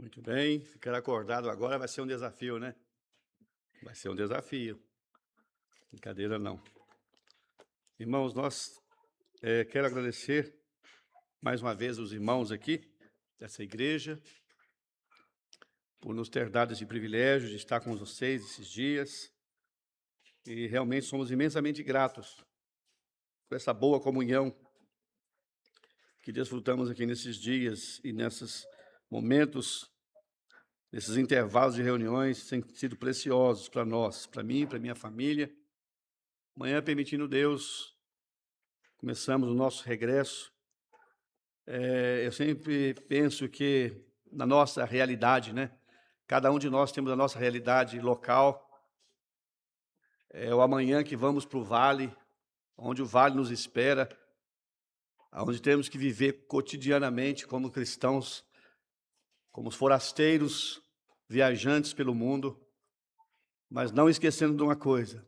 Muito bem, ficar acordado agora vai ser um desafio, né? Vai ser um desafio. Brincadeira não. Irmãos, quero agradecer mais uma vez os irmãos aqui dessa igreja por nos ter dado esse privilégio de estar com vocês esses dias. E realmente somos imensamente gratos por essa boa comunhão que desfrutamos aqui nesses dias e nesses momentos, nesses intervalos de reuniões, têm sido preciosos para nós, para mim, para minha família. Amanhã, permitindo Deus, começamos o nosso regresso. Eu sempre penso que na nossa realidade, né? Cada um de nós temos a nossa realidade local. É o amanhã que vamos para o vale, onde o vale nos espera, onde temos que viver cotidianamente como cristãos, como forasteiros, viajantes pelo mundo, mas não esquecendo de uma coisa,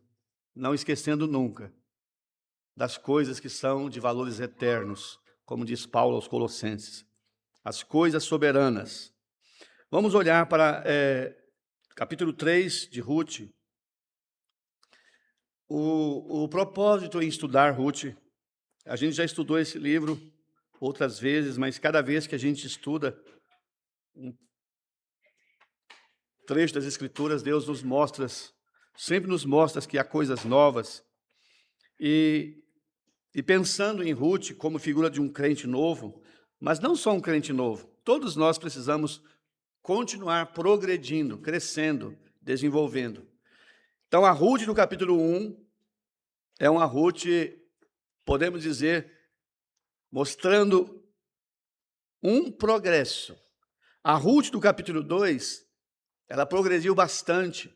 não esquecendo nunca das coisas que são de valores eternos, como diz Paulo aos Colossenses, as coisas soberanas. Vamos olhar para capítulo 3 de Ruth. O propósito em estudar Ruth, a gente já estudou esse livro outras vezes, mas cada vez que a gente estuda um trecho das Escrituras, Deus sempre nos mostra que há coisas novas. E pensando em Ruth como figura de um crente novo, mas não só um crente novo, todos nós precisamos continuar progredindo, crescendo, desenvolvendo. Então, a Ruth do capítulo 1 é uma Ruth, podemos dizer, mostrando um progresso. A Ruth do capítulo 2, ela progrediu bastante.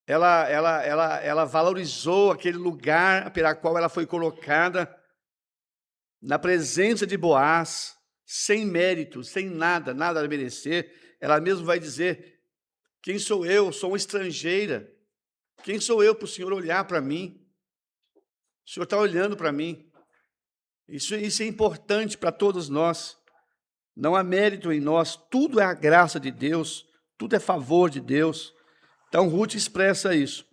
Ela valorizou aquele lugar pela qual ela foi colocada na presença de Boaz, sem mérito, sem nada a merecer. Ela mesma vai dizer: quem sou eu? Sou uma estrangeira. Quem sou eu para o Senhor olhar para mim? O Senhor está olhando para mim. Isso é importante para todos nós. Não há mérito em nós, tudo é a graça de Deus, tudo é favor de Deus. Então, Ruth expressa isso.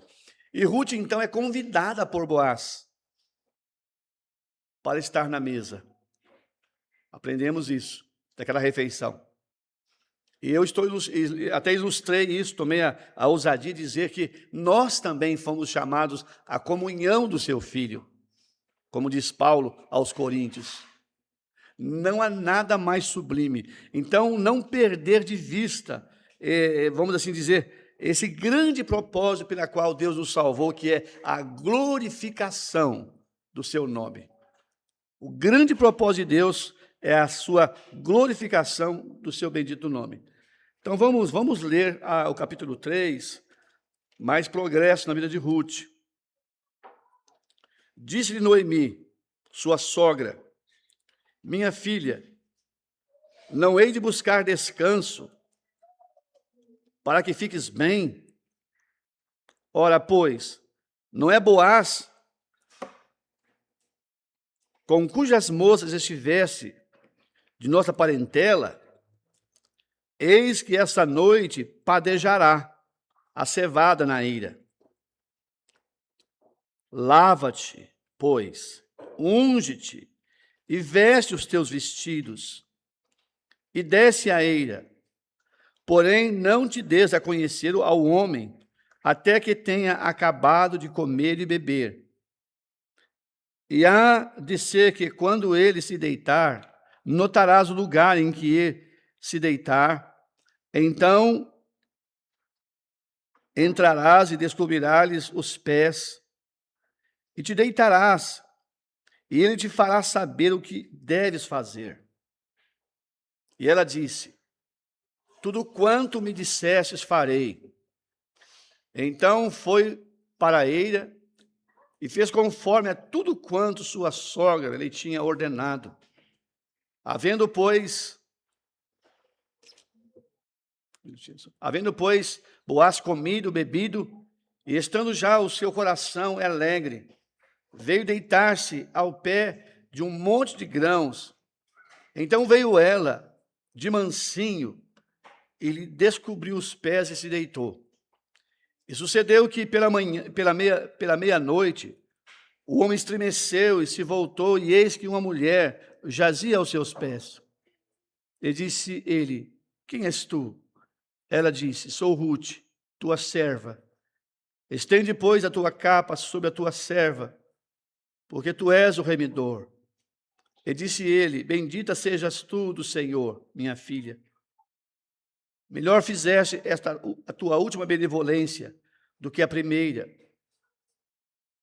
E Ruth, então, é convidada por Boaz para estar na mesa. Aprendemos isso, daquela refeição. E eu até ilustrei isso, tomei a ousadia de dizer que nós também fomos chamados à comunhão do seu Filho, como diz Paulo aos Coríntios. Não há nada mais sublime. Então, não perder de vista, vamos assim dizer, esse grande propósito pela qual Deus nos salvou, que é a glorificação do seu nome. O grande propósito de Deus é a sua glorificação do seu bendito nome. Então, vamos ler o capítulo 3, mais progresso na vida de Ruth. Disse-lhe Noemi, sua sogra: minha filha, não hei de buscar descanso para que fiques bem. Ora, pois, não é Boaz, com cujas moças estivesse de nossa parentela? Eis que esta noite padejará a cevada na eira. Lava-te, pois, unge-te e veste os teus vestidos e desce à eira. Porém, não te des a conhecer ao homem, até que tenha acabado de comer e beber. E há de ser que, quando ele se deitar, notarás o lugar em que ele se deitar. Então entrarás e descobrirás-lhes os pés, e te deitarás, e ele te fará saber o que deves fazer. E ela disse: tudo quanto me dissestes farei. Então foi para a eira e fez conforme a tudo quanto sua sogra lhe tinha ordenado. Havendo, pois, Boaz comido, bebido, e estando já o seu coração alegre, veio deitar-se ao pé de um monte de grãos. Então veio ela, de mansinho, e lhe descobriu os pés e se deitou. E sucedeu que pela meia-noite, o homem estremeceu e se voltou, e eis que uma mulher jazia aos seus pés. E disse ele: quem és tu? Ela disse: sou Ruth, tua serva. Estende, pois, a tua capa sobre a tua serva, porque tu és o remidor. E disse ele: bendita sejas tu do Senhor, minha filha. Melhor fizeste a tua última benevolência do que a primeira,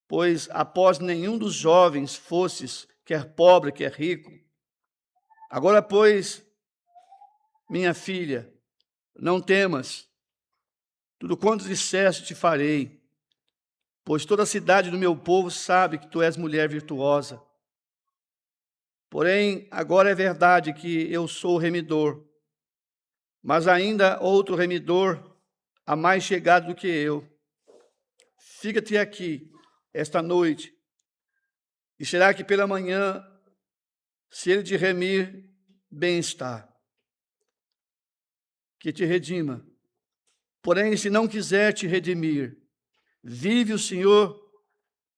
pois após nenhum dos jovens fostes, quer pobre, quer rico. Agora, pois, minha filha, não temas, tudo quanto disseste te farei, pois toda a cidade do meu povo sabe que tu és mulher virtuosa. Porém, agora é verdade que eu sou o remidor, mas ainda outro remidor, há mais chegado do que eu. Fica-te aqui esta noite, e será que pela manhã, se ele te remir, bem está, que te redima. Porém, se não quiser te redimir, vive o Senhor,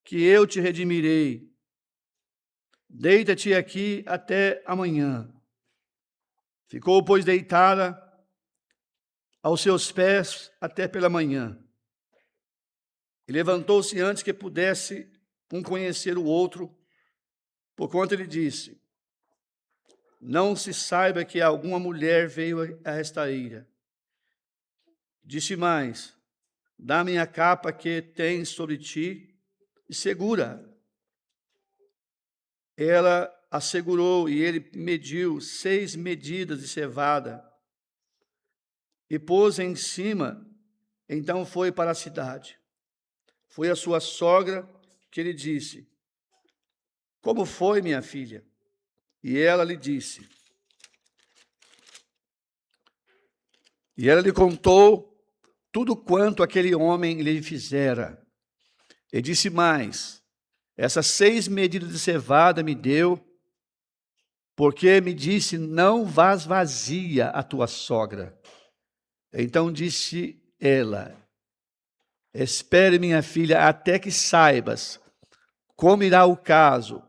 que eu te redimirei. Deita-te aqui até amanhã. Ficou, pois, deitada aos seus pés até pela manhã. E levantou-se antes que pudesse um conhecer o outro, porquanto ele disse: não se saiba que alguma mulher veio a esta ilha. Disse mais: dá-me a capa que tens sobre ti e segura. Ela assegurou, e ele mediu 6 medidas de cevada e pôs em cima. Então foi para a cidade. Foi a sua sogra que lhe disse: como foi, minha filha? E ela lhe disse. E ela lhe contou tudo quanto aquele homem lhe fizera. E disse mais: essas 6 medidas de cevada me deu, porque me disse: não vás vazia a tua sogra. Então disse ela: espere, minha filha, até que saibas como irá o caso,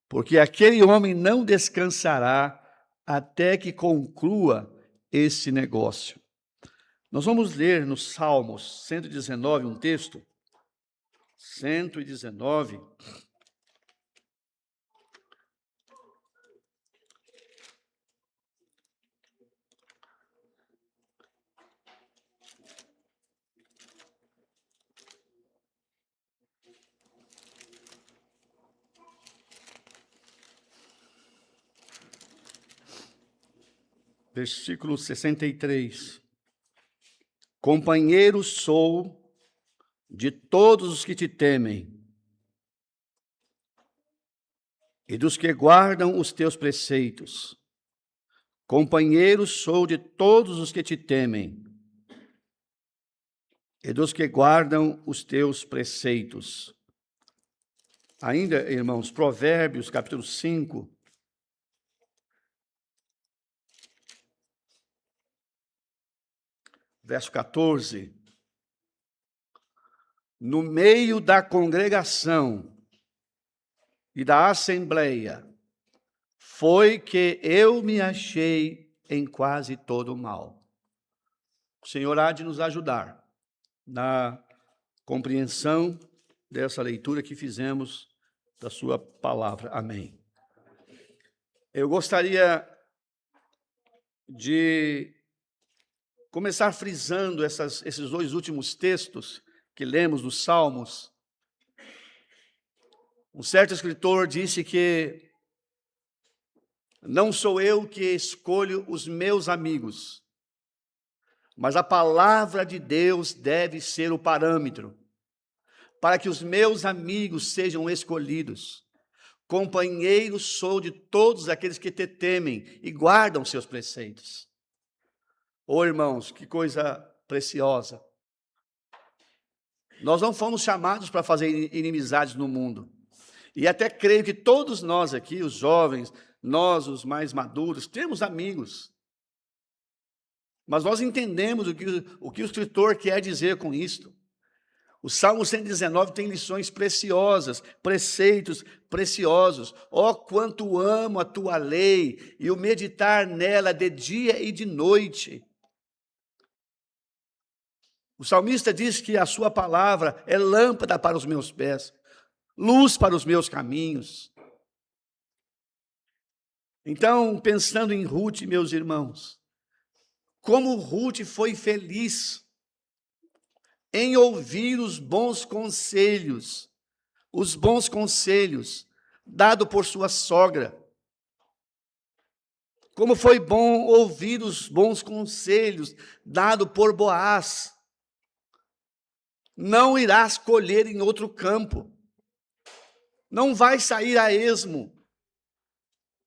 porque aquele homem não descansará até que conclua esse negócio. Nós vamos ler no Salmos 119, um texto, 119, versículo 63. Companheiro sou de todos os que te temem e dos que guardam os teus preceitos. Companheiro sou de todos os que te temem e dos que guardam os teus preceitos. Ainda, irmãos, Provérbios, capítulo 5, verso 14. No meio da congregação e da assembleia, foi que eu me achei em quase todo o mal. O Senhor há de nos ajudar na compreensão dessa leitura que fizemos da sua palavra. Amém. Eu gostaria de começar frisando esses 2 últimos textos que lemos dos Salmos. Um certo escritor disse que não sou eu que escolho os meus amigos, mas a palavra de Deus deve ser o parâmetro para que os meus amigos sejam escolhidos. Companheiro sou de todos aqueles que te temem e guardam seus preceitos. Oh, irmãos, que coisa preciosa. Nós não fomos chamados para fazer inimizades no mundo. E até creio que todos nós aqui, os jovens, nós, os mais maduros, temos amigos. Mas nós entendemos o que o escritor quer dizer com isto. O Salmo 119 tem lições preciosas, preceitos preciosos. Ó, quanto amo a tua lei e o meditar nela de dia e de noite. O salmista diz que a sua palavra é lâmpada para os meus pés, luz para os meus caminhos. Então, pensando em Ruth, meus irmãos, como Ruth foi feliz em ouvir os bons conselhos dados por sua sogra. Como foi bom ouvir os bons conselhos dados por Boaz. Não irás colher em outro campo. Não vai sair a esmo.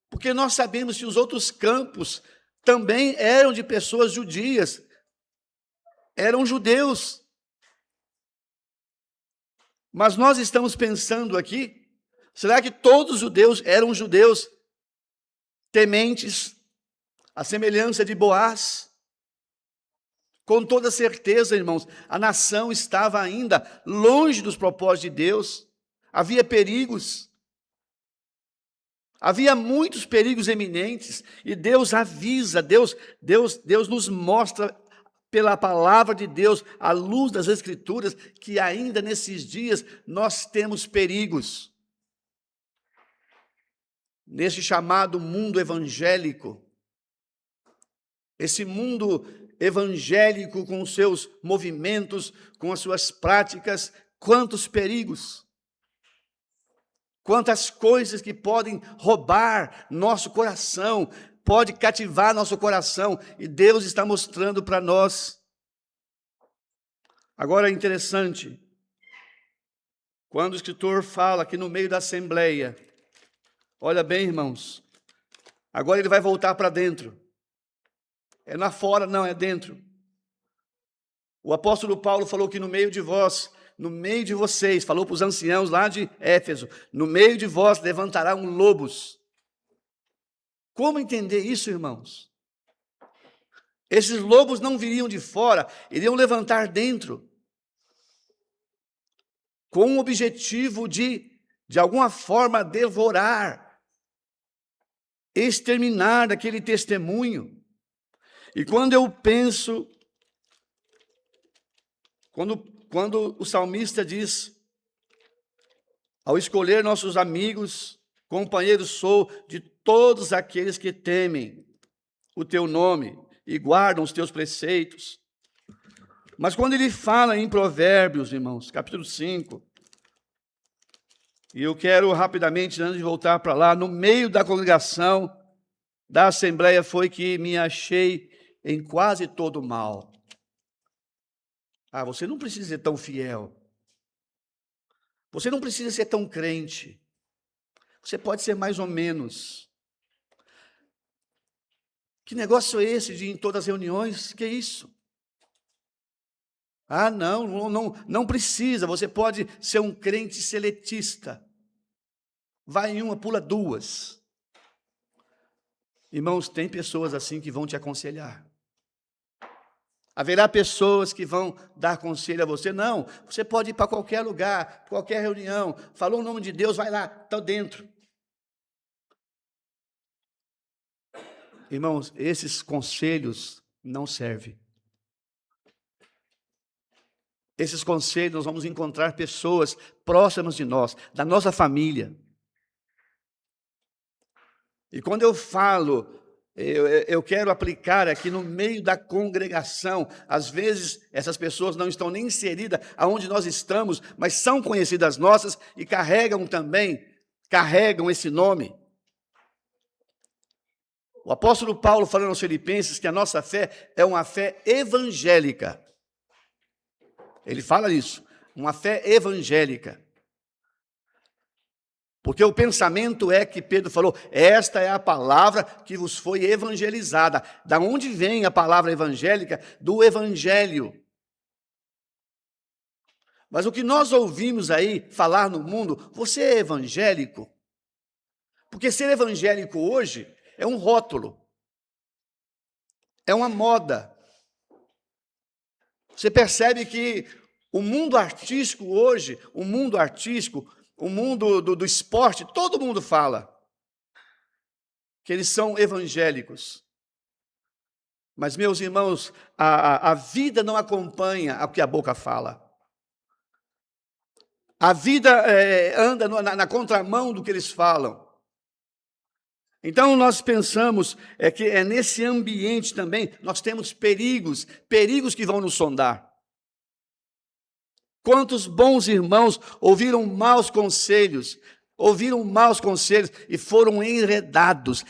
Porque nós sabemos que os outros campos também eram de pessoas judias. Eram judeus. Mas nós estamos pensando aqui, será que todos os judeus eram judeus tementes, à semelhança de Boaz? Com toda certeza, irmãos, a nação estava ainda longe dos propósitos de Deus, havia perigos, havia muitos perigos eminentes, e Deus avisa, Deus nos mostra pela palavra de Deus, à luz das Escrituras, que ainda nesses dias nós temos perigos. Nesse chamado mundo evangélico, esse mundo evangélico com os seus movimentos, com as suas práticas, quantos perigos, quantas coisas que podem roubar nosso coração, pode cativar nosso coração, e Deus está mostrando para nós. Agora é interessante, quando o escritor fala que no meio da assembleia, olha bem, irmãos, agora ele vai voltar para dentro. É lá fora, não, é dentro. O apóstolo Paulo falou que no meio de vós, no meio de vocês, falou para os anciãos lá de Éfeso, no meio de vós levantarão lobos. Como entender isso, irmãos? Esses lobos não viriam de fora, iriam levantar dentro, com o objetivo de alguma forma, devorar, exterminar aquele testemunho. E quando eu penso, quando o salmista diz, ao escolher nossos amigos, companheiros sou de todos aqueles que temem o teu nome e guardam os teus preceitos. Mas quando ele fala em Provérbios, irmãos, capítulo 5, e eu quero rapidamente, antes de voltar para lá, no meio da congregação, da assembleia, foi que me achei em quase todo mal. Ah, você não precisa ser tão fiel. Você não precisa ser tão crente. Você pode ser mais ou menos. Que negócio é esse de ir em todas as reuniões? Que é isso? Ah, não precisa. Você pode ser um crente seletista. Vai em uma, pula duas. Irmãos, tem pessoas assim que vão te aconselhar. Haverá pessoas que vão dar conselho a você. Não, você pode ir para qualquer lugar, qualquer reunião. Falou o nome de Deus, vai lá, está dentro. Irmãos, esses conselhos não servem. Esses conselhos nós vamos encontrar pessoas próximas de nós, da nossa família. E quando eu falo, eu quero aplicar aqui no meio da congregação. Às vezes essas pessoas não estão nem inseridas aonde nós estamos, mas são conhecidas nossas e carregam esse nome. O apóstolo Paulo falando aos Filipenses que a nossa fé é uma fé evangélica. Ele fala isso, uma fé evangélica. Porque o pensamento é que Pedro falou, esta é a palavra que vos foi evangelizada. Da onde vem a palavra evangélica? Do evangelho. Mas o que nós ouvimos aí falar no mundo, você é evangélico? Porque ser evangélico hoje é um rótulo, é uma moda. Você percebe que o mundo artístico hoje, o mundo artístico, o mundo do esporte, todo mundo fala que eles são evangélicos. Mas, meus irmãos, a vida não acompanha o que a boca fala. A vida anda na contramão do que eles falam. Então, nós pensamos que é nesse ambiente também, nós temos perigos que vão nos sondar. Quantos bons irmãos ouviram maus conselhos e foram enredados.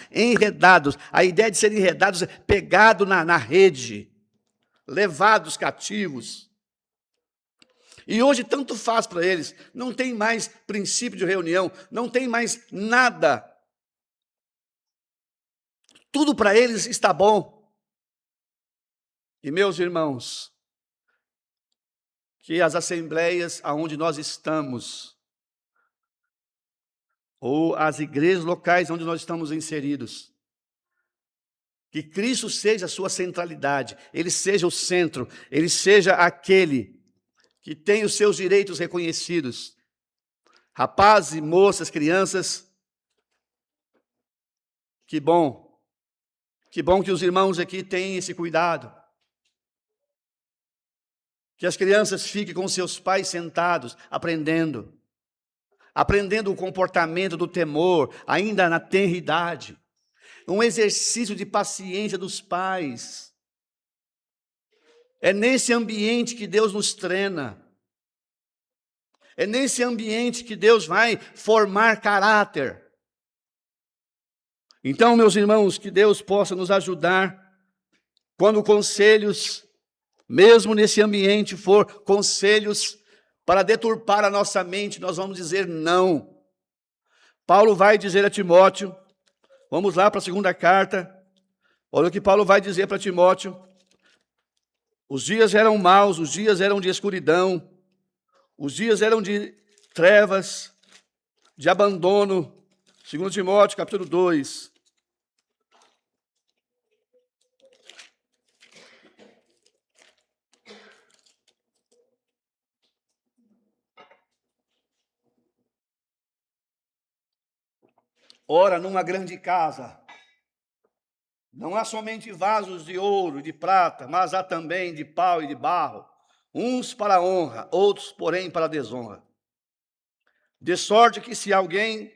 A ideia de serem enredados é pegados na rede, levados cativos. E hoje tanto faz para eles, não tem mais princípio de reunião, não tem mais nada. Tudo para eles está bom. E meus irmãos, que as assembleias aonde nós estamos, ou as igrejas locais onde nós estamos inseridos, que Cristo seja a sua centralidade, Ele seja o centro, Ele seja aquele que tem os seus direitos reconhecidos. Rapazes e moças, crianças, que bom que os irmãos aqui têm esse cuidado. Que as crianças fiquem com seus pais sentados, aprendendo o comportamento do temor, ainda na tenra idade. Um exercício de paciência dos pais. É nesse ambiente que Deus nos treina. É nesse ambiente que Deus vai formar caráter. Então, meus irmãos, que Deus possa nos ajudar quando conselhos, mesmo nesse ambiente, for conselhos para deturpar a nossa mente, nós vamos dizer não. Paulo vai dizer a Timóteo, vamos lá para a segunda carta, olha o que Paulo vai dizer para Timóteo. Os dias eram maus, os dias eram de escuridão, os dias eram de trevas, de abandono. 2 Timóteo, capítulo 2. Ora, numa grande casa, não há somente vasos de ouro e de prata, mas há também de pau e de barro, uns para a honra, outros, porém, para a desonra. De sorte que se alguém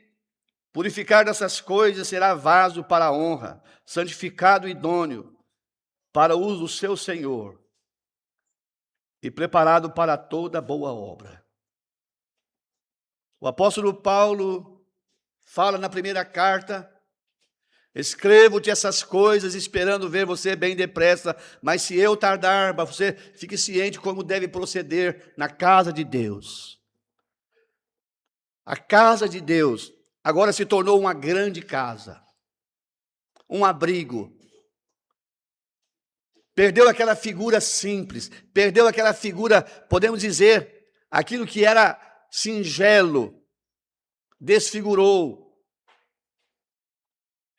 purificar dessas coisas, será vaso para a honra, santificado e idôneo, para o uso do seu Senhor, e preparado para toda boa obra. O apóstolo Paulo fala na primeira carta: escrevo-te essas coisas, esperando ver você bem depressa, mas se eu tardar, você fique ciente como deve proceder na casa de Deus. A casa de Deus agora se tornou uma grande casa, um abrigo. Perdeu aquela figura simples, perdeu aquela figura, podemos dizer, aquilo que era singelo, desfigurou.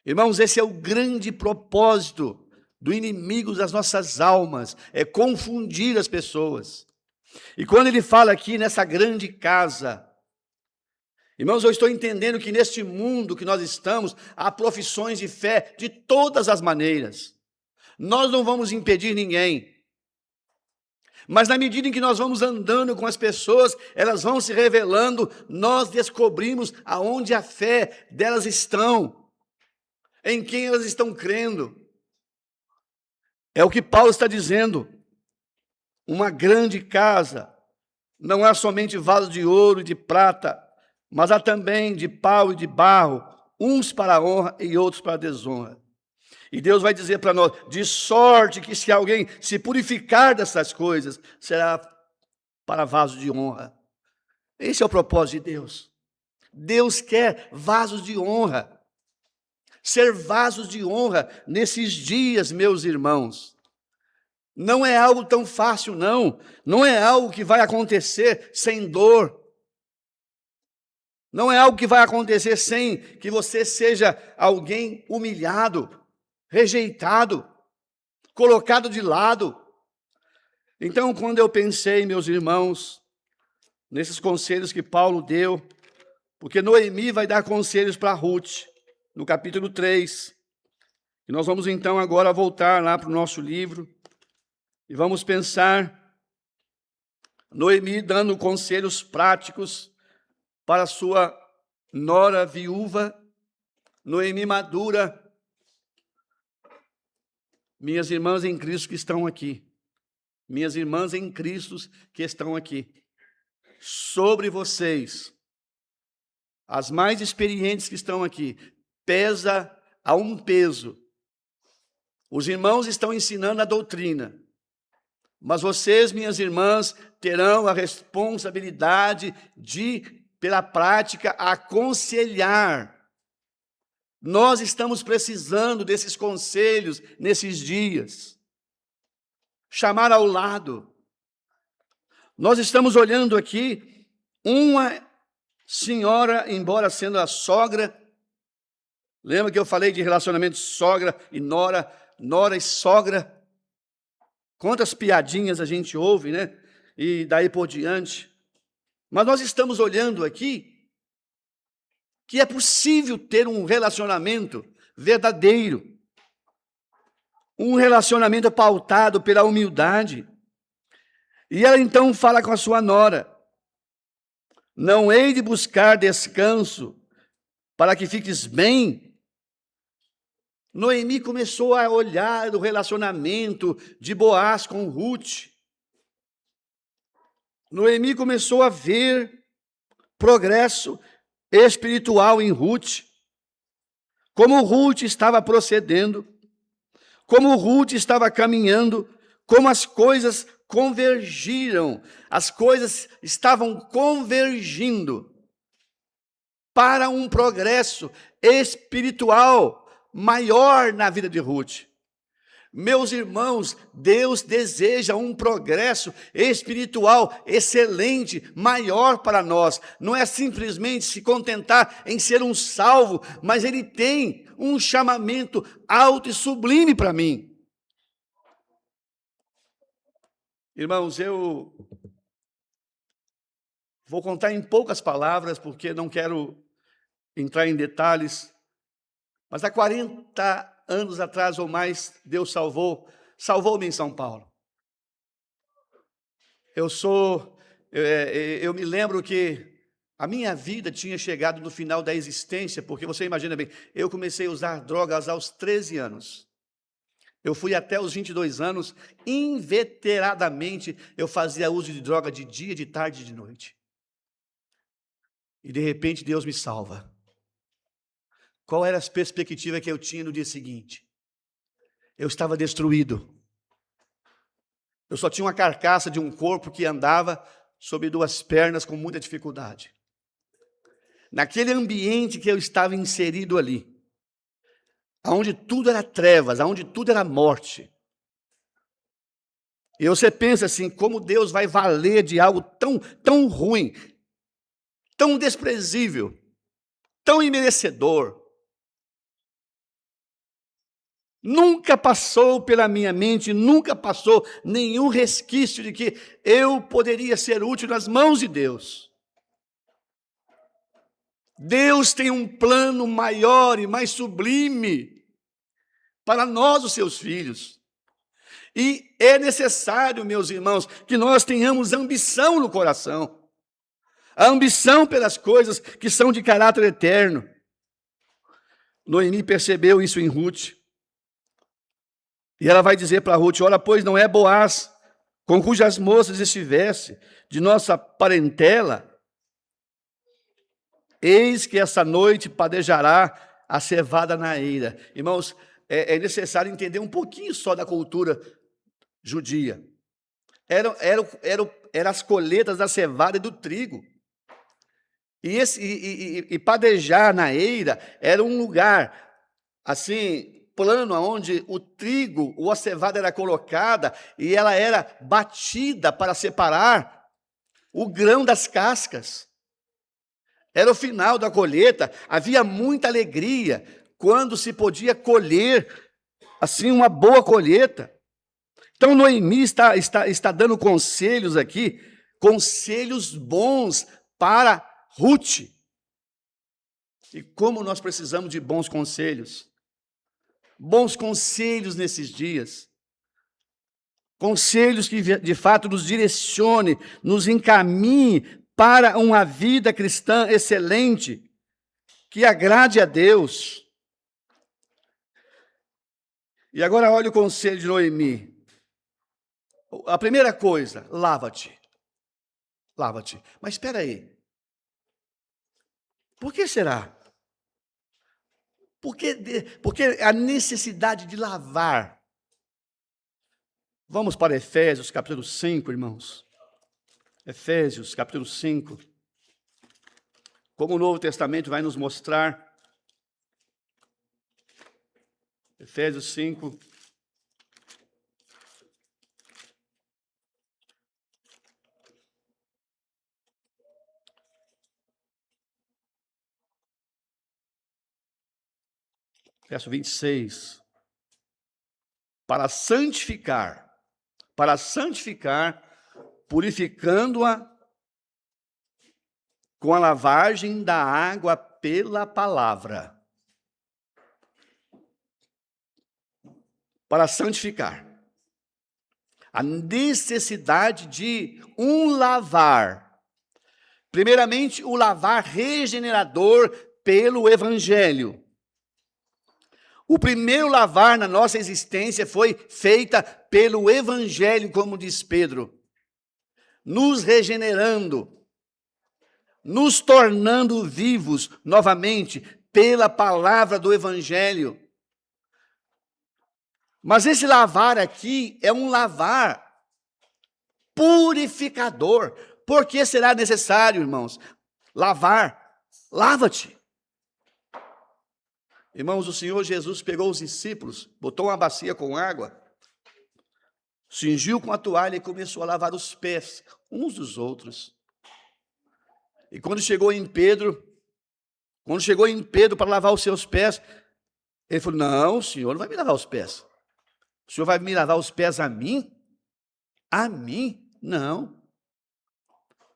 Irmãos, esse é o grande propósito do inimigo das nossas almas, é confundir as pessoas. E quando ele fala aqui nessa grande casa, irmãos, eu estou entendendo que neste mundo que nós estamos, há profissões de fé de todas as maneiras. Nós não vamos impedir ninguém. Mas na medida em que nós vamos andando com as pessoas, elas vão se revelando, nós descobrimos aonde a fé delas estão, em quem elas estão crendo. É o que Paulo está dizendo. Uma grande casa, não há somente vasos de ouro e de prata, mas há também de pau e de barro, uns para a honra e outros para a desonra. E Deus vai dizer para nós, de sorte que se alguém se purificar dessas coisas, será para vaso de honra. Esse é o propósito de Deus. Deus quer vasos de honra. Ser vasos de honra nesses dias, meus irmãos. Não é algo tão fácil, não. Não é algo que vai acontecer sem dor. Não é algo que vai acontecer sem que você seja alguém humilhado, rejeitado, colocado de lado. Então, quando eu pensei, meus irmãos, nesses conselhos que Paulo deu, porque Noemi vai dar conselhos para Ruth, no capítulo 3. E nós vamos então agora voltar lá para o nosso livro e vamos pensar Noemi dando conselhos práticos para sua nora viúva, Noemi madura. Minhas irmãs em Cristo que estão aqui, minhas irmãs em Cristo que estão aqui, sobre vocês, as mais experientes que estão aqui, pesa a um peso. Os irmãos estão ensinando a doutrina, mas vocês, minhas irmãs, terão a responsabilidade de, pela prática, aconselhar. Nós estamos precisando desses conselhos nesses dias. Chamar ao lado. Nós estamos olhando aqui uma senhora, embora sendo a sogra, lembra que eu falei de relacionamento sogra e nora, nora e sogra? Quantas piadinhas a gente ouve, né? E daí por diante. Mas nós estamos olhando aqui que é possível ter um relacionamento verdadeiro, um relacionamento pautado pela humildade. E ela então fala com a sua nora: não hei de buscar descanso para que fiques bem. Noemi começou a olhar o relacionamento de Boaz com Ruth. Noemi começou a ver progresso espiritual em Ruth, como Ruth estava procedendo, como Ruth estava caminhando, como as coisas convergiram, as coisas estavam convergindo para um progresso espiritual maior na vida de Ruth. Meus irmãos, Deus deseja um progresso espiritual excelente, maior para nós. Não é simplesmente se contentar em ser um salvo, mas Ele tem um chamamento alto e sublime para mim. Irmãos, eu vou contar em poucas palavras, porque não quero entrar em detalhes, mas há 40 anos atrás ou mais, Deus salvou-me em São Paulo. Eu me lembro que a minha vida tinha chegado no final da existência, porque você imagina bem, eu comecei a usar drogas aos 13 anos. Eu fui até os 22 anos, inveteradamente, eu fazia uso de droga de dia, de tarde e de noite. E de repente Deus me salva. Qual era a perspectiva que eu tinha no dia seguinte? Eu estava destruído. Eu só tinha uma carcaça de um corpo que andava sobre duas pernas com muita dificuldade. Naquele ambiente que eu estava inserido ali, onde tudo era trevas, onde tudo era morte. E você pensa assim, como Deus vai valer de algo tão ruim, tão desprezível, tão imerecedor. Nunca passou pela minha mente, nunca passou nenhum resquício de que eu poderia ser útil nas mãos de Deus. Deus tem um plano maior e mais sublime para nós, os seus filhos. E é necessário, meus irmãos, que nós tenhamos ambição no coração. A ambição pelas coisas que são de caráter eterno. Noemi percebeu isso em Ruth. E ela vai dizer para Ruth: ora, pois não é Boaz, com cujas moças estivesse, de nossa parentela? Eis que essa noite padejará a cevada na eira. Irmãos, é necessário entender um pouquinho só da cultura judia. Eram as colheitas da cevada e do trigo. E padejar na eira era um lugar, assim, plano onde o trigo ou a cevada era colocada e ela era batida para separar o grão das cascas. Era o final da colheita, havia muita alegria quando se podia colher assim uma boa colheita. Então, Noemi está dando conselhos aqui, conselhos bons para Ruth. E como nós precisamos de bons conselhos. Bons conselhos nesses dias. Conselhos que, de fato, nos direcione, nos encaminhe para uma vida cristã excelente, que agrade a Deus. E agora olha o conselho de Noemi. A primeira coisa, lava-te. Lava-te. Mas espera aí. Por que será? Porque a necessidade de lavar. Vamos para Efésios, capítulo 5, irmãos. Efésios, capítulo 5. Como o Novo Testamento vai nos mostrar. Efésios 5. Verso 26. Para santificar, purificando-a com a lavagem da água pela palavra. Para santificar. A necessidade de um lavar. Primeiramente, o lavar regenerador pelo Evangelho. O primeiro lavar na nossa existência foi feita pelo Evangelho, como diz Pedro, nos regenerando, nos tornando vivos novamente pela palavra do Evangelho. Mas esse lavar aqui é um lavar purificador. Por que será necessário, irmãos, lavar? Lava-te. Irmãos, o Senhor Jesus pegou os discípulos, botou uma bacia com água, cingiu com a toalha e começou a lavar os pés uns dos outros. E quando chegou em Pedro para lavar os seus pés, ele falou: não, o Senhor não vai me lavar os pés. O Senhor vai me lavar os pés a mim? A mim? Não.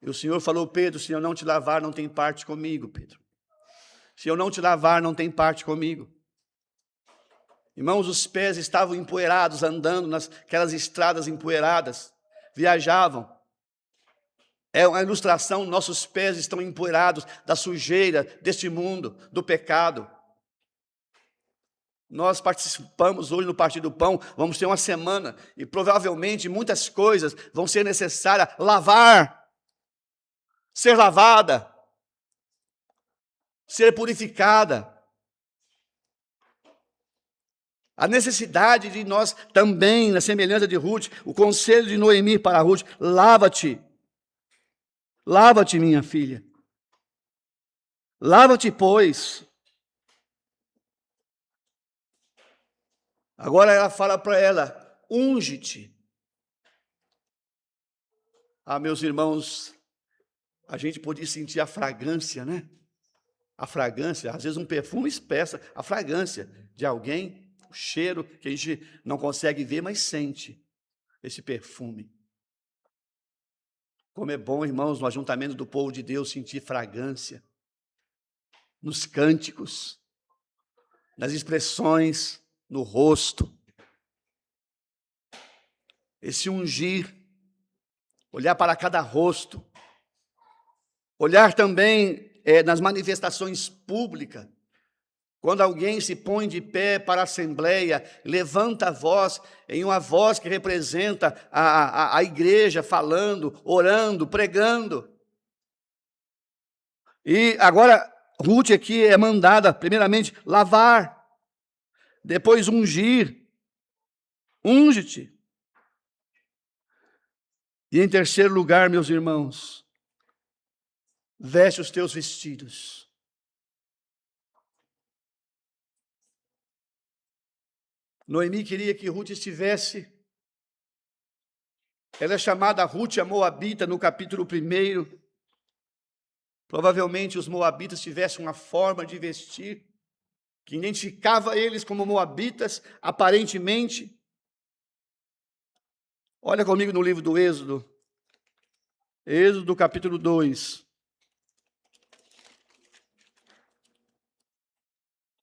E o Senhor falou: Pedro, se eu não te lavar, não tem parte comigo, Pedro. Se eu não te lavar, não tem parte comigo. Irmãos, os pés estavam empoeirados, andando naquelas estradas empoeiradas, viajavam. É uma ilustração, nossos pés estão empoeirados da sujeira deste mundo, do pecado. Nós participamos hoje no Partir do Pão, vamos ter uma semana, e provavelmente muitas coisas vão ser necessárias lavar, ser lavada, ser purificada. A necessidade de nós também, na semelhança de Ruth, o conselho de Noemi para Ruth: lava-te, lava-te, minha filha, lava-te, pois. Agora ela fala para ela: unge-te. Ah, meus irmãos, a gente podia sentir a fragrância, né? A fragrância, às vezes um perfume expressa a fragrância de alguém, o cheiro que a gente não consegue ver, mas sente esse perfume. Como é bom, irmãos, no ajuntamento do povo de Deus, sentir fragrância nos cânticos, nas expressões, no rosto. Esse ungir, olhar para cada rosto, olhar também nas manifestações públicas. Quando alguém se põe de pé para a assembleia, levanta a voz, em uma voz que representa a igreja, falando, orando, pregando. E agora, Ruth aqui é mandada, primeiramente, lavar, depois ungir, unge-te. E em terceiro lugar, meus irmãos, veste os teus vestidos. Noemi queria que Ruth estivesse. Ela é chamada Ruth a Moabita no capítulo 1. Provavelmente os moabitas tivessem uma forma de vestir que identificava eles como moabitas, aparentemente. Olha comigo no livro do Êxodo. Êxodo capítulo 2.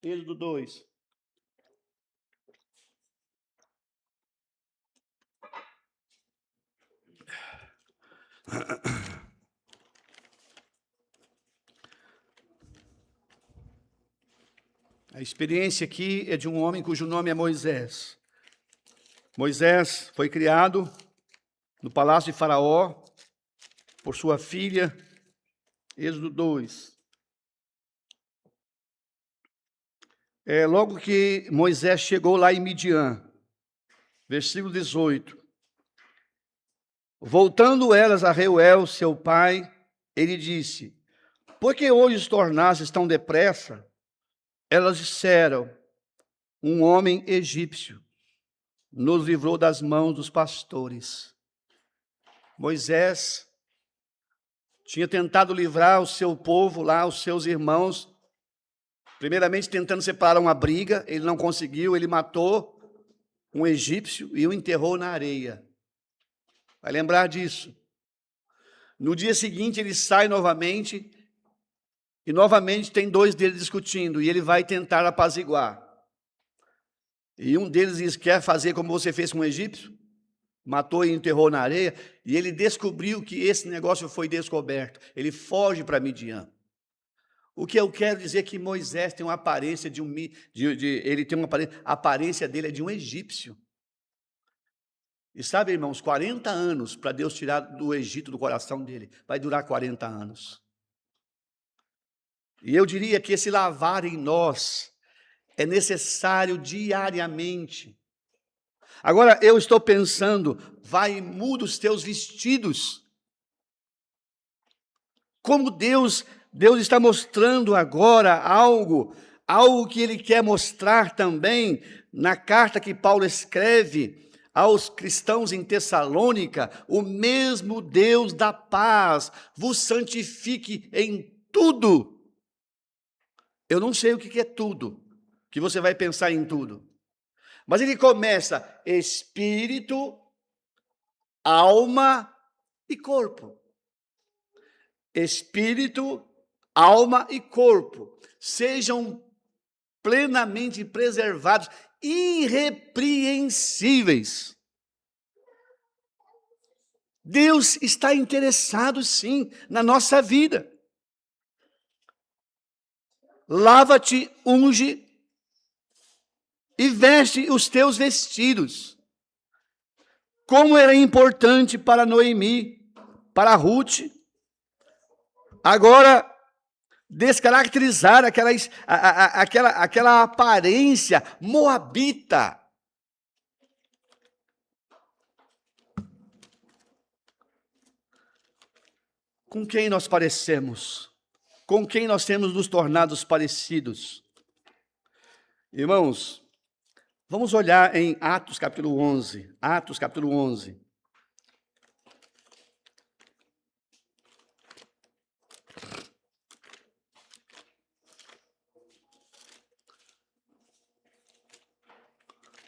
Êxodo 2. A experiência aqui é de um homem cujo nome é Moisés. Moisés foi criado no palácio de Faraó por sua filha, Êxodo 2. Logo que Moisés chegou lá em Midian, versículo 18. Voltando elas a Reuel, seu pai, ele disse: por que hoje os tornastes tão depressa? Elas disseram: um homem egípcio nos livrou das mãos dos pastores. Moisés tinha tentado livrar o seu povo lá, os seus irmãos, primeiramente tentando separar uma briga, ele não conseguiu, ele matou um egípcio e o enterrou na areia. Vai lembrar disso. No dia seguinte ele sai novamente, e novamente tem dois deles discutindo, e ele vai tentar apaziguar. E um deles diz: quer fazer como você fez com o egípcio? Matou e enterrou na areia, e ele descobriu que esse negócio foi descoberto. Ele foge para Midian. O que eu quero dizer é que Moisés tem uma aparência a aparência dele é de um egípcio. E sabe, irmãos, 40 anos para Deus tirar do Egito do coração dele, vai durar 40 anos. E eu diria que esse lavar em nós é necessário diariamente. Agora, eu estou pensando, vai e muda os teus vestidos. Como Deus está mostrando agora algo que Ele quer mostrar também na carta que Paulo escreve aos cristãos em Tessalônica: o mesmo Deus da paz vos santifique em tudo. Eu não sei o que é tudo, que você vai pensar em tudo. Mas ele começa: espírito, alma e corpo. Espírito, alma e corpo sejam plenamente preservados, irrepreensíveis. Deus está interessado, sim, na nossa vida. Lava-te, unge e veste os teus vestidos. Como era importante para Noemi, para Ruth, agora descaracterizar aquela aparência moabita. Com quem nós parecemos? Com quem nós temos nos tornados parecidos? Irmãos, vamos olhar em Atos capítulo 11. Atos capítulo 11.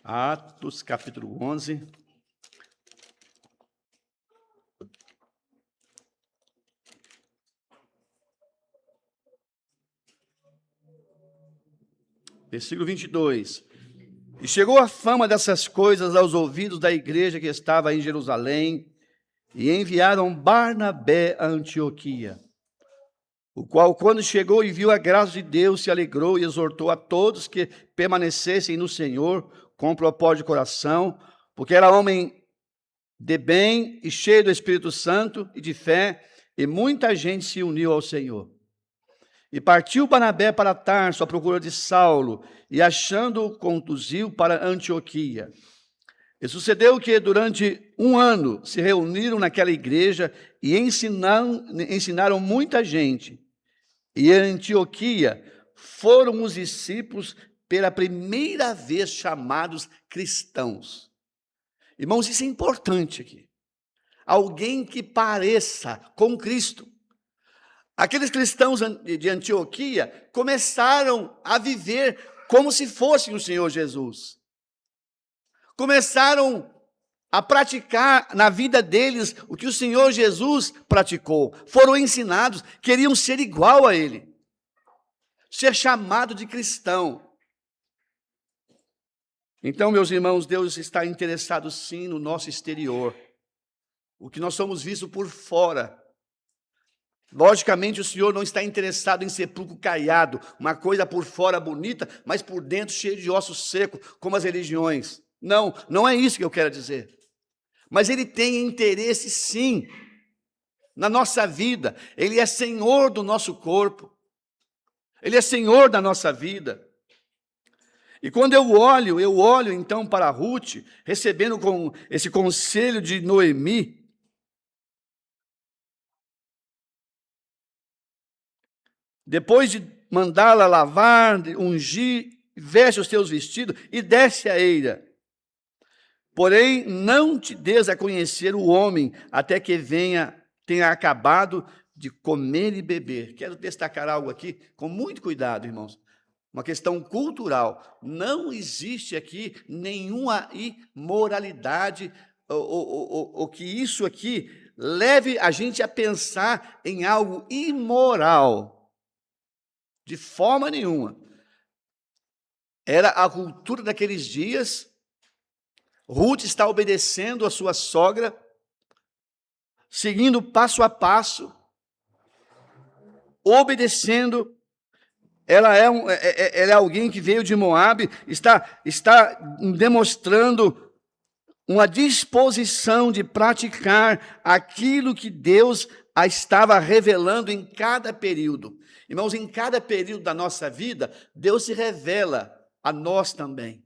Atos capítulo 11. Versículo 22. E chegou a fama dessas coisas aos ouvidos da igreja que estava em Jerusalém, e enviaram Barnabé a Antioquia, o qual, quando chegou e viu a graça de Deus, se alegrou e exortou a todos que permanecessem no Senhor com propósito de coração, porque era homem de bem e cheio do Espírito Santo e de fé, e muita gente se uniu ao Senhor. E partiu Barnabé para Tarso à procura de Saulo, e achando-o, conduziu para Antioquia. E sucedeu que durante um ano se reuniram naquela igreja e ensinaram muita gente. E em Antioquia foram os discípulos pela primeira vez chamados cristãos. Irmãos, isso é importante aqui. Alguém que pareça com Cristo. Aqueles cristãos de Antioquia começaram a viver como se fossem o Senhor Jesus. Começaram a praticar na vida deles o que o Senhor Jesus praticou. Foram ensinados, queriam ser igual a Ele, ser chamado de cristão. Então, meus irmãos, Deus está interessado sim no nosso exterior, o que nós somos vistos por fora. Logicamente, o Senhor não está interessado em sepulcro caiado, uma coisa por fora bonita, mas por dentro cheio de ossos secos, como as religiões. Não, não é isso que eu quero dizer. Mas Ele tem interesse sim na nossa vida. Ele é Senhor do nosso corpo. Ele é Senhor da nossa vida. E quando eu olho então para Ruth, recebendo com esse conselho de Noemi, depois de mandá-la lavar, ungir, veste os teus vestidos e desce a eira. Porém, não te des a conhecer o homem até que tenha acabado de comer e beber. Quero destacar algo aqui com muito cuidado, irmãos. Uma questão cultural. Não existe aqui nenhuma imoralidade, ou que isso aqui leve a gente a pensar em algo imoral. De forma nenhuma. Era a cultura daqueles dias. Ruth está obedecendo a sua sogra, seguindo passo a passo, obedecendo. Ela é alguém que veio de Moabe, está demonstrando uma disposição de praticar aquilo que Deus a estava revelando em cada período. Irmãos, em cada período da nossa vida, Deus se revela a nós também.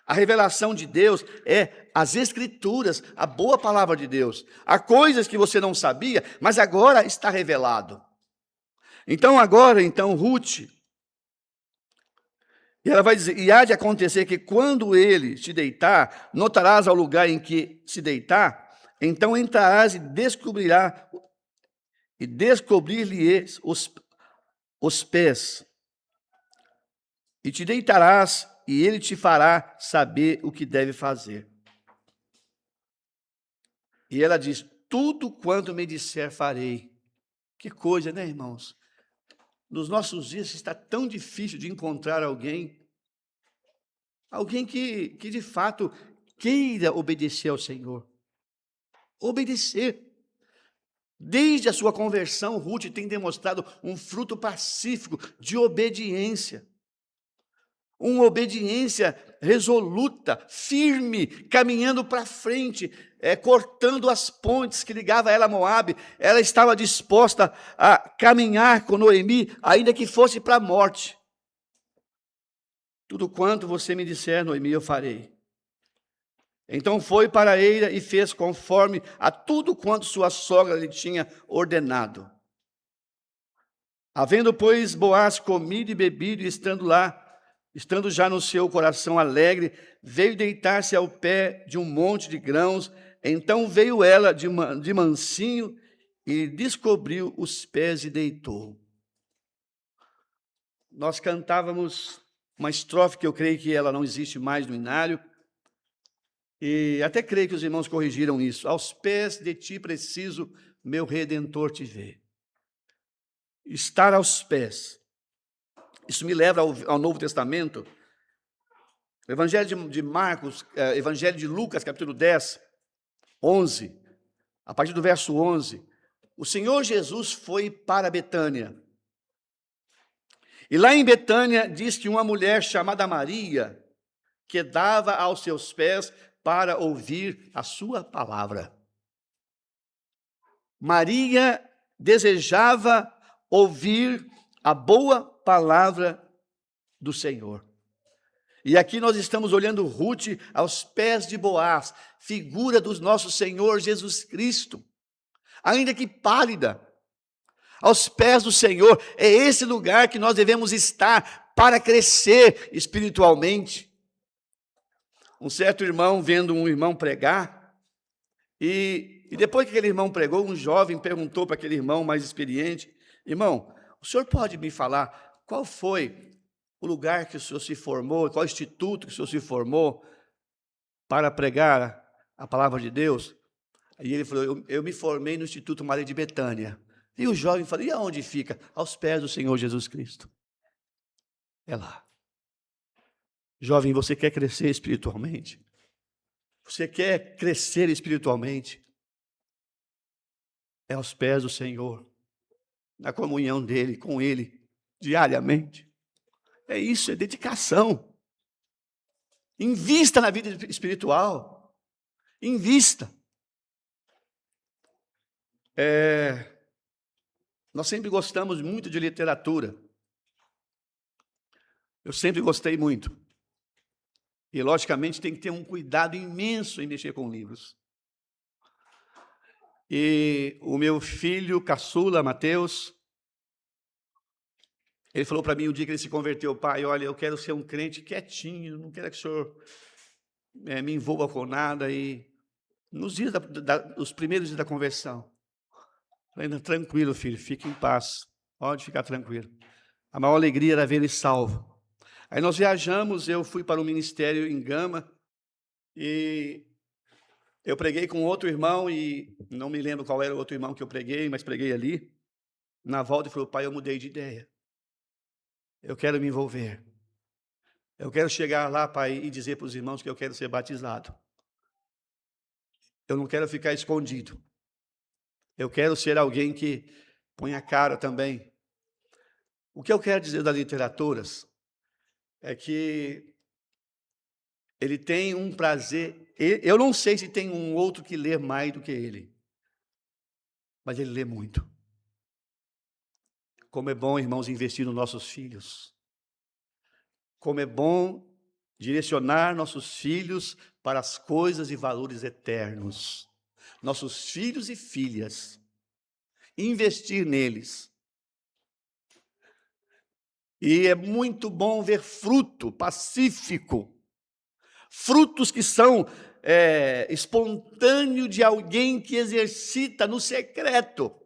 A revelação de Deus é as Escrituras, a boa palavra de Deus. Há coisas que você não sabia, mas agora está revelado. Então, Ruth, e ela vai dizer, e há de acontecer que quando ele te deitar, notarás ao lugar em que se deitar, então entrarás e descobrir-lhe os pés, e te deitarás, e ele te fará saber o que deve fazer. E ela diz, tudo quanto me disser farei. Que coisa, né, irmãos? Nos nossos dias está tão difícil de encontrar alguém que de fato queira obedecer ao Senhor. Obedecer. Desde a sua conversão, Ruth tem demonstrado um fruto pacífico de obediência. Uma obediência resoluta, firme, caminhando para frente, cortando as pontes que ligavam ela a Moabe. Ela estava disposta a caminhar com Noemi, ainda que fosse para a morte. Tudo quanto você me disser, Noemi, eu farei. Então foi para a eira e fez conforme a tudo quanto sua sogra lhe tinha ordenado. Havendo, pois, Boaz comido e bebido, e estando já no seu coração alegre, veio deitar-se ao pé de um monte de grãos. Então veio ela de mansinho e descobriu os pés e deitou. Nós cantávamos uma estrofe que eu creio que ela não existe mais no inário, e até creio que os irmãos corrigiram isso. Aos pés de ti preciso, meu Redentor te ver. Estar aos pés. Isso me leva ao Novo Testamento. O Evangelho de Marcos, Evangelho de Lucas, capítulo 10, 11. A partir do verso 11. O Senhor Jesus foi para Betânia. E lá em Betânia diz que uma mulher chamada Maria quedava aos seus pés para ouvir a sua palavra. Maria desejava ouvir a boa palavra do Senhor. E aqui nós estamos olhando Ruth aos pés de Boaz, figura do nosso Senhor Jesus Cristo, ainda que pálida, aos pés do Senhor. É esse lugar que nós devemos estar para crescer espiritualmente. Um certo irmão, vendo um irmão pregar, e depois que aquele irmão pregou, um jovem perguntou para aquele irmão mais experiente, irmão, o senhor pode me falar qual foi o lugar que o senhor se formou, qual instituto que o senhor se formou para pregar a palavra de Deus. E ele falou, eu me formei no Instituto Maria de Betânia. E o jovem falou, e aonde fica? Aos pés do Senhor Jesus Cristo. É lá. Jovem, você quer crescer espiritualmente? Você quer crescer espiritualmente? É aos pés do Senhor, na comunhão dele, com ele, diariamente. É isso, é dedicação. Invista na vida espiritual. Invista. Nós sempre gostamos muito de literatura. Eu sempre gostei muito. E, logicamente, tem que ter um cuidado imenso em mexer com livros. E o meu filho, caçula, Mateus, ele falou para mim o dia que ele se converteu, pai, olha, eu quero ser um crente quietinho, não quero que o senhor me envolva com nada. E nos dias os primeiros dias da conversão, falei, tranquilo, filho, fique em paz, pode ficar tranquilo. A maior alegria era ver ele salvo. Aí nós viajamos, eu fui para o ministério em Gama, e eu preguei com outro irmão, e não me lembro qual era o outro irmão que eu preguei, mas preguei ali. Na volta ele falou, pai, eu mudei de ideia. Eu quero me envolver. Eu quero chegar lá, pai, e dizer para os irmãos que eu quero ser batizado. Eu não quero ficar escondido. Eu quero ser alguém que põe a cara também. O que eu quero dizer das literaturas é que ele tem um prazer. Eu não sei se tem um outro que lê mais do que ele, mas ele lê muito. Como é bom, irmãos, investir nos nossos filhos. Como é bom direcionar nossos filhos para as coisas e valores eternos. Nossos filhos e filhas. Investir neles. E é muito bom ver fruto pacífico. Frutos que são espontâneos de alguém que exercita no secreto.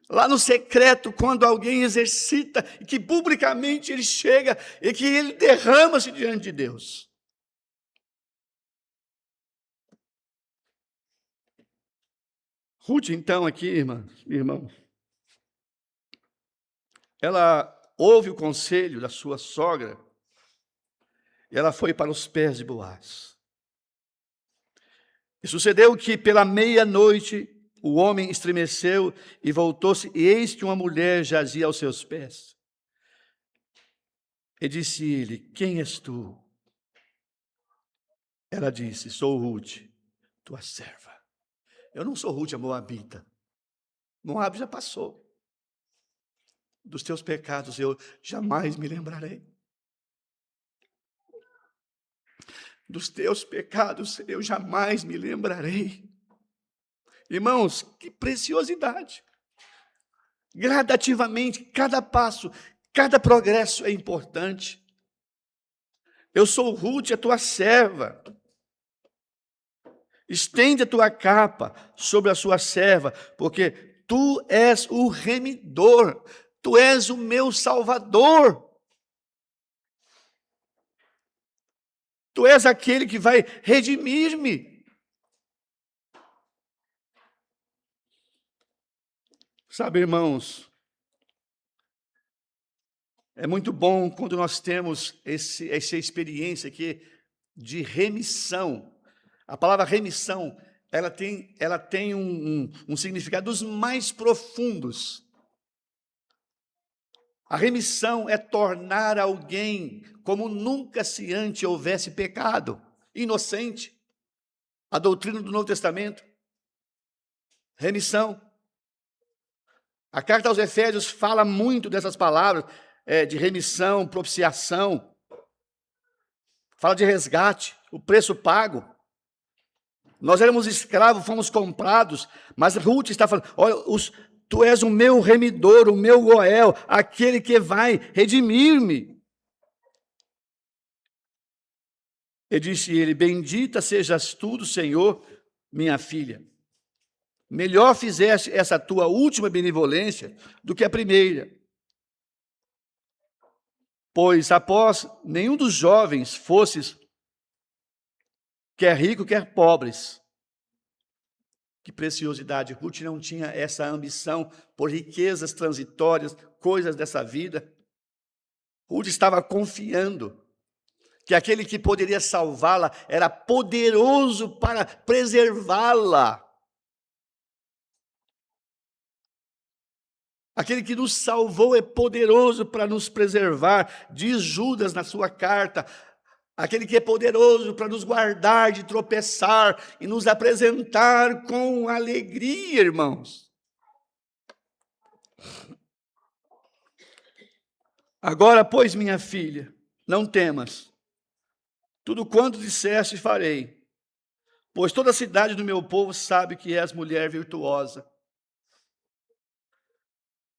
Lá no secreto, quando alguém exercita, e que publicamente ele chega, e que ele derrama-se diante de Deus. Ruth, então, aqui, irmão, ela ouve o conselho da sua sogra, e ela foi para os pés de Boaz. E sucedeu que, pela meia-noite, o homem estremeceu e voltou-se, e eis que uma mulher jazia aos seus pés. E disse-lhe, quem és tu? Ela disse, sou Ruth, tua serva. Eu não sou Ruth, a moabita. Moab já passou. Dos teus pecados eu jamais me lembrarei. Dos teus pecados eu jamais me lembrarei. Irmãos, que preciosidade. Gradativamente, cada passo, cada progresso é importante. Eu sou Ruth, a tua serva. Estende a tua capa sobre a sua serva, porque tu és o remidor, tu és o meu salvador. Tu és aquele que vai redimir-me. Sabe, irmãos, é muito bom quando nós temos essa experiência aqui de remissão. A palavra remissão, ela tem um significado dos mais profundos. A remissão é tornar alguém como nunca se antes houvesse pecado, inocente. A doutrina do Novo Testamento. Remissão. A carta aos Efésios fala muito dessas palavras, de remissão, propiciação. Fala de resgate, o preço pago. Nós éramos escravos, fomos comprados, mas Ruth está falando, olha, tu és o meu remidor, o meu Goel, aquele que vai redimir-me. E disse ele, bendita sejas tu do Senhor, minha filha. Melhor fizeste essa tua última benevolência do que a primeira. Pois após nenhum dos jovens fosses quer rico, quer pobres. Que preciosidade! Ruth não tinha essa ambição por riquezas transitórias, coisas dessa vida. Ruth estava confiando que aquele que poderia salvá-la era poderoso para preservá-la. Aquele que nos salvou é poderoso para nos preservar, diz Judas na sua carta. Aquele que é poderoso para nos guardar de tropeçar e nos apresentar com alegria, irmãos. Agora, pois, minha filha, não temas. Tudo quanto disseste farei, pois toda a cidade do meu povo sabe que és mulher virtuosa.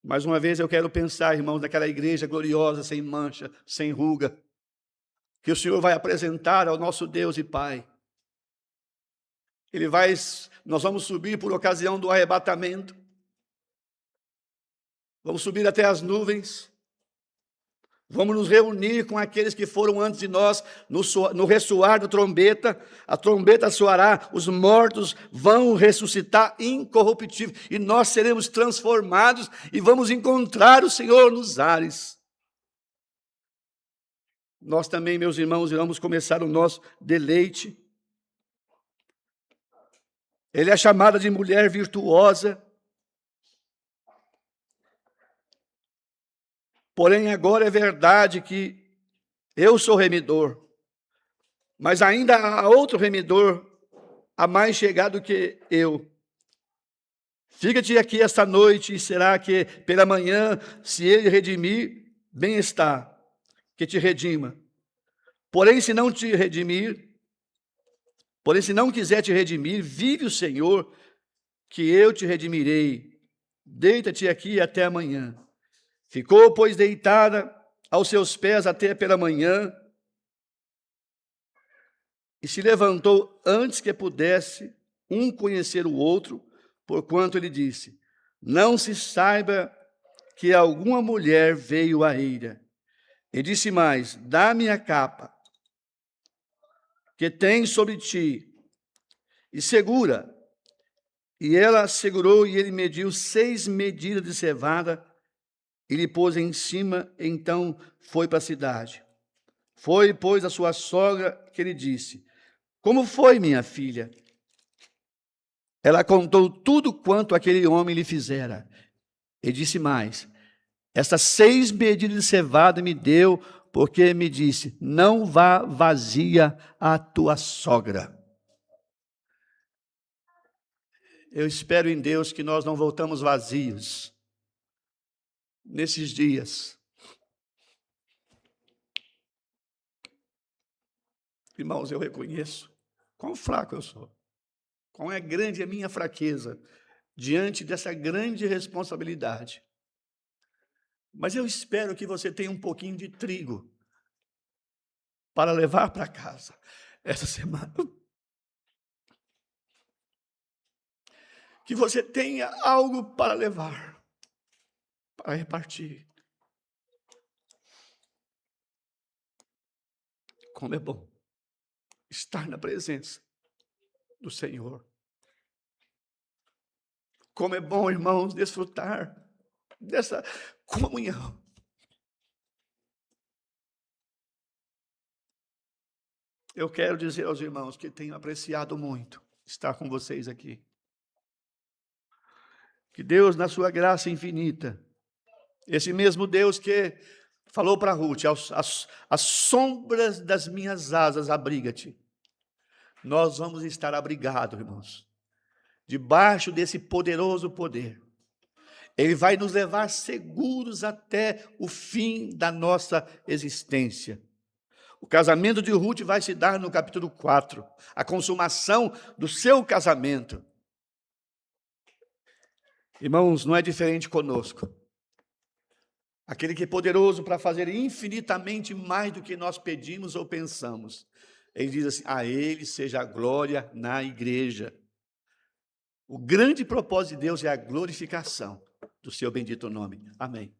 Mais uma vez eu quero pensar, irmãos, naquela igreja gloriosa, sem mancha, sem ruga, que o Senhor vai apresentar ao nosso Deus e Pai. Nós vamos subir por ocasião do arrebatamento, vamos subir até as nuvens, vamos nos reunir com aqueles que foram antes de nós, no ressoar da trombeta, a trombeta soará, os mortos vão ressuscitar incorruptíveis, e nós seremos transformados e vamos encontrar o Senhor nos ares. Nós também, meus irmãos, vamos começar o nosso deleite. Ele é chamada de mulher virtuosa. Porém, agora é verdade que eu sou remidor, mas ainda há outro remidor, a mais chegado que eu. Fica-te aqui esta noite, e será que pela manhã, se ele redimir, bem está, que te redima. Porém, se não quiser te redimir, vive o Senhor, que eu te redimirei. Deita-te aqui até amanhã. Ficou, pois, deitada aos seus pés até pela manhã, e se levantou antes que pudesse um conhecer o outro, porquanto ele disse: não se saiba que alguma mulher veio à eira. E disse mais: dá-me a capa que tens sobre ti, e segura. E ela segurou, e ele mediu 6 medidas de cevada, e lhe pôs em cima, então foi para a cidade. Foi, pois, a sua sogra, que lhe disse: como foi, minha filha? Ela contou tudo quanto aquele homem lhe fizera. E disse mais: estas 6 medidas de cevada me deu, porque me disse: não vá vazia a tua sogra. Eu espero em Deus que nós não voltamos vazios nesses dias. Irmãos, eu reconheço quão fraco eu sou, quão é grande a minha fraqueza diante dessa grande responsabilidade. Mas eu espero que você tenha um pouquinho de trigo para levar para casa essa semana. Que você tenha algo para levar, para repartir. Como é bom estar na presença do Senhor. Como é bom, irmãos, desfrutar dessa comunhão. Eu quero dizer aos irmãos que tenho apreciado muito estar com vocês aqui. Que Deus, na sua graça infinita, esse mesmo Deus que falou para Ruth: as sombras das minhas asas abriga-te. Nós vamos estar abrigados, irmãos, debaixo desse poderoso poder. Ele vai nos levar seguros até o fim da nossa existência. O casamento de Ruth vai se dar no capítulo 4, a consumação do seu casamento. Irmãos, não é diferente conosco. Aquele que é poderoso para fazer infinitamente mais do que nós pedimos ou pensamos. Ele diz assim: a ele seja a glória na igreja. O grande propósito de Deus é a glorificação do seu bendito nome. Amém.